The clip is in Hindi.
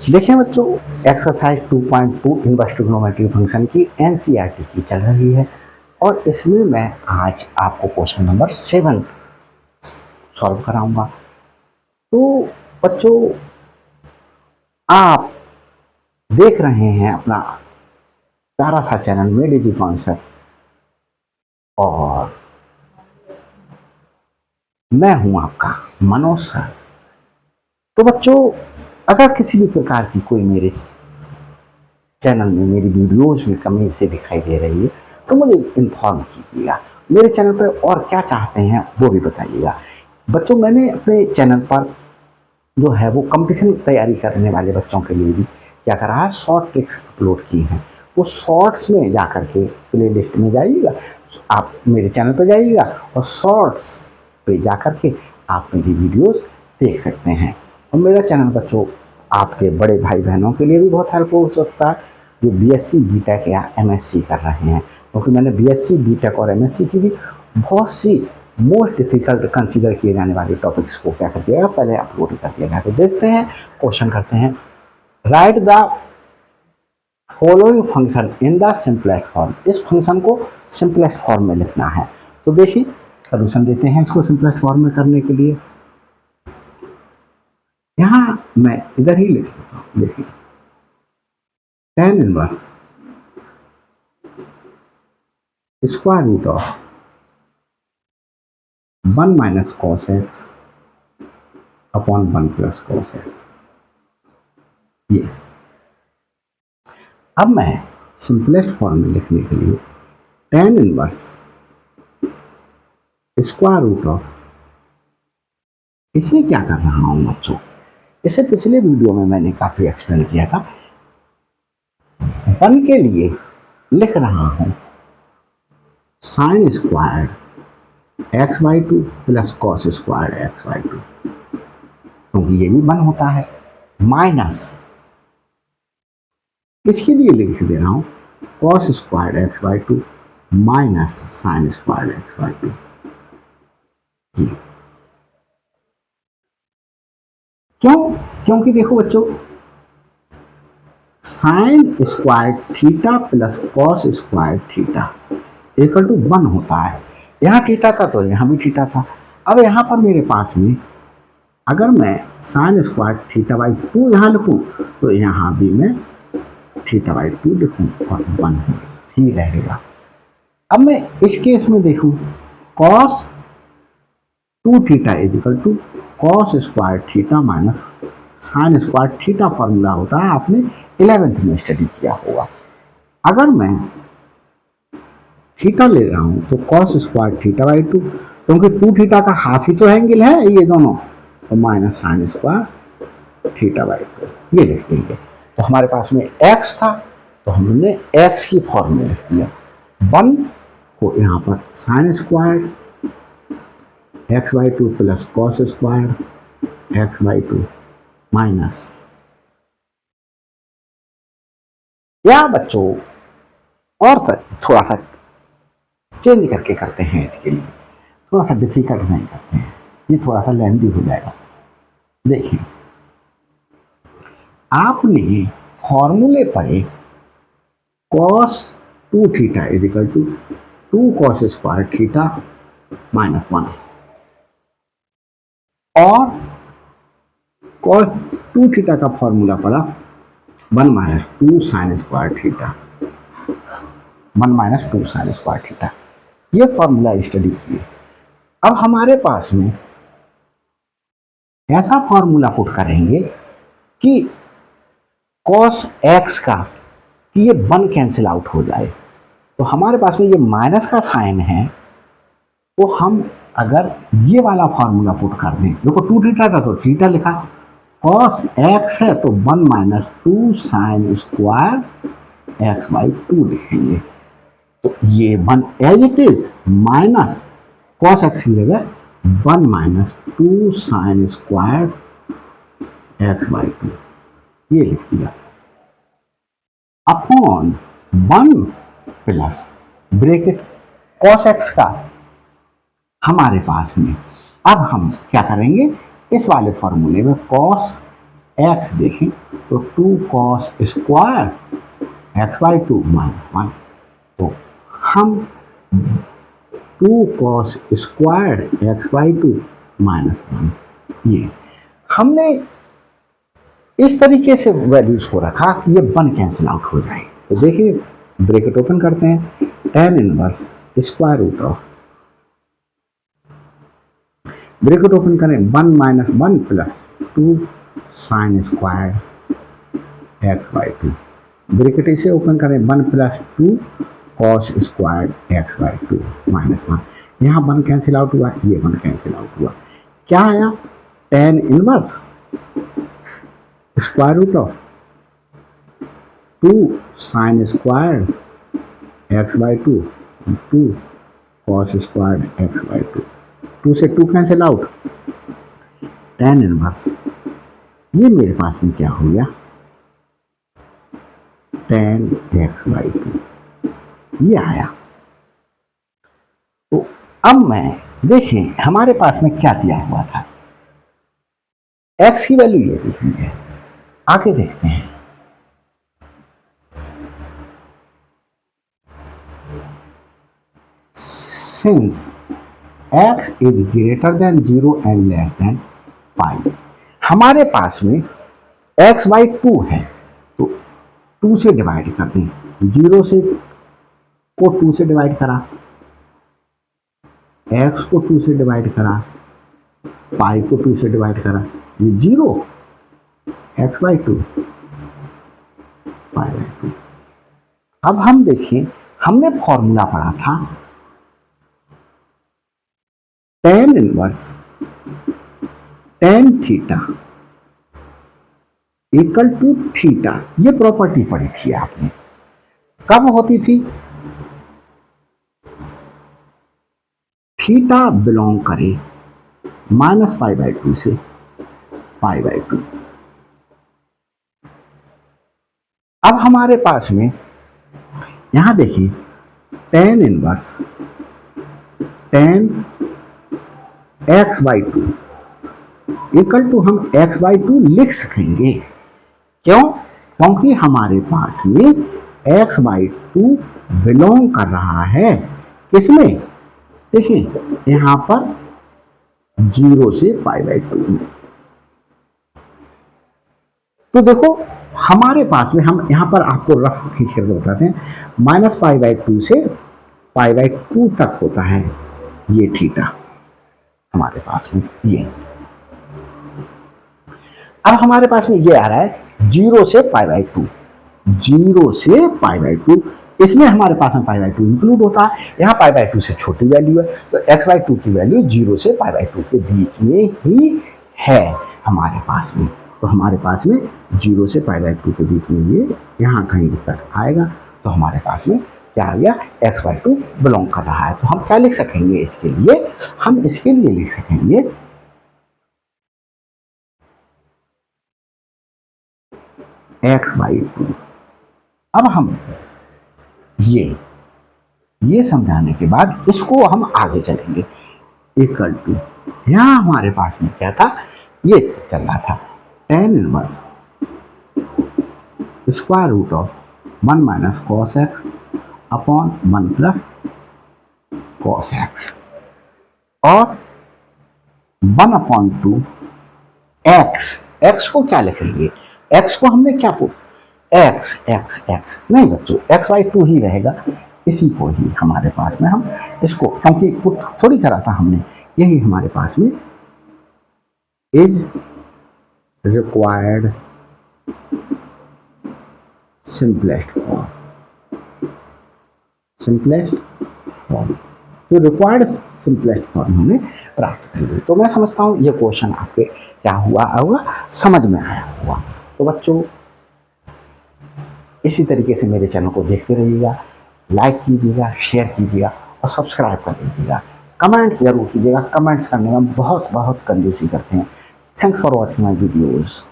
देखिए बच्चों, एक्सरसाइज 2.2 इनवर्स ट्रिग्नोमेट्री फंक्शन की एनसीईआरटी की चल रही है और इसमें मैं आज आपको क्वेश्चन नंबर 7 सॉल्व कराऊंगा। तो बच्चों, आप देख रहे हैं अपना प्यारा सा चैनल मेड इजी कॉन्सेप्ट और मैं हूं आपका मनोज सर। तो बच्चों, अगर किसी भी प्रकार की कोई मेरे चैनल में मेरी वीडियोज में कमी से दिखाई दे रही है तो मुझे इन्फॉर्म कीजिएगा। मेरे चैनल पर और क्या चाहते हैं वो भी बताइएगा। बच्चों, मैंने अपने चैनल पर जो है वो कंपटीशन तैयारी करने वाले बच्चों के लिए भी क्या करा है, शॉर्ट ट्रिक्स अपलोड की हैं। वो शॉर्ट्स में जा कर के प्ले लिस्ट में जाइएगा, आप मेरे चैनल पर जाइएगा और शॉर्ट्स पे जा कर के आप मेरी वीडियोस देख सकते हैं। और मेरा चैनल बच्चों आपके बड़े भाई बहनों के लिए भी बहुत हेल्प हो सकता है जो बीएससी बीटेक या एमएससी कर रहे हैं, क्योंकि मैंने बीएससी बीटेक और एमएससी की भी बहुत सी मोस्ट डिफिकल्ट कंसीडर किए जाने वाले टॉपिक्स को क्या कर दिया पहले अपलोड कर दिया गया। तो देखते हैं, क्वेश्चन करते हैं। Right the following function in the simplest form. इस फंक्शन को सिंपलेस्ट फॉर्म में लिखना है। तो देखिए सोल्यूशन देते हैं इसको सिंपलेस्ट फॉर्म में करने के लिए। यहां मैं इधर ही लिख लेता हूं। देखिए tan inverse square root of 1 minus cos x upon 1 plus cos x. ये अब मैं सिंपलेस्ट फॉर्म में लिखने के लिए tan inverse square root of, इसे क्या कर रहा हूं बच्चों, इसे पिछले वीडियो में मैंने काफी एक्सप्लेन किया था। 1 के लिए लिख रहा हूं sign square x by 2 plus cos square x by 2, क्योंकि ये भी 1 होता है, माइनस इसके लिए लिख दे रहा हूं cos square x by 2 minus sine square x by 2। क्यों? क्योंकि देखो बच्चों, sine square theta plus cos square theta equal to 1 होता है। यहाँ थीटा था तो यहाँ भी थीटा था। अब यहाँ पर मेरे पास में अगर मैं साइन स्क्वायर थीटा बाई 2 यहाँ लिखूं तो यहाँ भी मैं थीटा बाई 2 लिखूं और 1 ही रहेगा। अब मैं इस केस में देखूं cos 2 theta is equal to cos square theta minus sine square theta formula होता है, आपने 11th में स्टडी किया होगा। अगर मैं थीटा ले रहा हूं तो कॉस स्क्वायर थीटा बाई 2, क्योंकि 2 थीटा का हाफ ही तो एंगल है ये दोनों, तो minus sine square theta by 2 ये लिख देंगे। तो हमारे पास में x था तो हमने x की फॉर्म में लिख दिया। 1 को यहाँ पर sign square x by 2 plus cos square x by 2 minus, या बच्चों और थोड़ा सा चेंज करके करते हैं, इसके लिए थोड़ा सा डिफिकल्ट नहीं करते हैं, ये थोड़ा सा लेंदी हो जाएगा। देखिए आपने फॉर्मूले पढ़े cos 2 theta is equal to 2 cos square theta minus 1 और कॉस 2 थीटा का फॉर्मूला पड़ा 1 minus 2 sine square theta, 1 minus 2 sine square theta, ये फॉर्मूला स्टडी किए। अब हमारे पास में ऐसा फॉर्मूला पुट करेंगे कि कॉस एक्स का कि ये 1 कैंसिल आउट हो जाए। तो हमारे पास में ये माइनस का साइन है, तो हम अगर ये वाला फॉर्मूला पुट कर दें, देखो 2 थीटा था तो थीटा लिखा, कॉस एक्स है तो 1 minus 2 sine square x by 2 लिखेंगे। तो ये 1 as it is minus cos x की जगह 1 minus 2 sine square x by 2 ये लिख दिया, upon 1 plus bracket cos x का हमारे पास में। अब हम क्या करेंगे, इस वाले फॉर्मूले में कॉस एक्स देखें तो 2 कॉस स्क्वायर x/2 माइनस 1। तो हम 2 कॉस स्क्वायर x/2 माइनस 1 ये हमने इस तरीके से वैल्यूज को रखा कि ये 1 कैंसिल आउट हो जाए। तो देखिए ब्रैकेट ओपन करते हैं, tan inverse square root of, bracket open करें 1 minus 1 plus 2 sine square x/2, bracket इसे ओपन करें 1 plus 2 cos square x/2 minus 1। यहाँ 1 कैंसिल आउट हुआ, ये 1 कैंसिल आउट हुआ, क्या आया tan inverse square root of 2 sine square x/2 2 cos square x/2, 2 से 2 कैंसिल आउट, tan इनवर्स ये मेरे पास में क्या हो गया tan x/2 ये आया। तो अब मैं देखें हमारे पास में क्या दिया हुआ था, x की वैल्यू ये दी हुई है। आगे देखते हैं, since x is greater than 0 and less than pi, हमारे पास में x/2 है तो 2 से डिवाइड कर दें, 0 से को 2 से डिवाइड करा, x को 2 से डिवाइड करा, पाई को 2 से डिवाइड करा, ये 0 x/2 पाई/2। अब हम देखिए हमने फॉर्मूला पढ़ा था tan inverse tan theta equal to theta, ये प्रॉपर्टी पढ़ी थी आपने, कब होती थी, थीटा बिलोंग करे माइनस पाई/2 से पाई/2। अब हमारे पास में यहां देखिए tan inverse tan x/2 equal to हम x/2 लिख सकेंगे, क्यों, क्योंकि हमारे पास में x/2 बिलोंग कर रहा है किसमें, देखिए यहां पर 0 से पाई/2 में। तो देखो हमारे पास में, हम यहां पर आपको रफ खींच करके बताते हैं, माइनस पाई/2 से पाई/2 तक होता है ये थीटा हमारे पास में ये। अब हमारे पास में ये आ रहा है 0 से पाई/2, 0 से पाई/2, इसमें हमारे पास में पाई/2 इंक्लूड होता है, यहाँ पाई/2 से छोटी वैल्यू है, तो x/2 की वैल्यू 0 से पाई/2 के बीच में ही है हमारे पास में। तो हमारे पास में 0 से पाई/2 के बीच में ये यहाँ कहीं तक आएगा, तो हमारे पास में क्या आ गया, x/2 बिलोंग कर रहा है। तो हम क्या लिख सकेंगे इसके लिए, हम इसके लिए लिख सकेंगे x/2। अब हम ये समझाने के बाद इसको हम आगे चलेंगे, इक्वल टू, यहां हमारे पास में क्या था, ये चल रहा था tan inverse square root of 1 minus cos x upon 1 plus cos x और 1/2 एक्स को क्या लिखेंगे, एक्स को हमने क्या एक्स नहीं बच्चों, x/2 ही रहेगा, इसी को ही हमारे पास में हम इसको, क्योंकि पुट थोड़ी करा था हमने, यही हमारे पास में इज रिक्वायर्ड सिंपलेस्ट फॉर्म, तो रिक्वायर्ड सिंपलेस्ट फॉर्म हमने प्राप्त कर ली। तो मैं समझता हूँ ये क्वेश्चन आपके क्या हुआ होगा, समझ में आया हुआ। तो बच्चों इसी तरीके से मेरे चैनल को देखते रहिएगा, लाइक कीजिएगा, शेयर कीजिएगा और सब्सक्राइब कर लीजिएगा, कमेंट्स जरूर कीजिएगा, कमेंट्स करने में बहुत कंजूसी करते हैं। Thanks for watching my videos.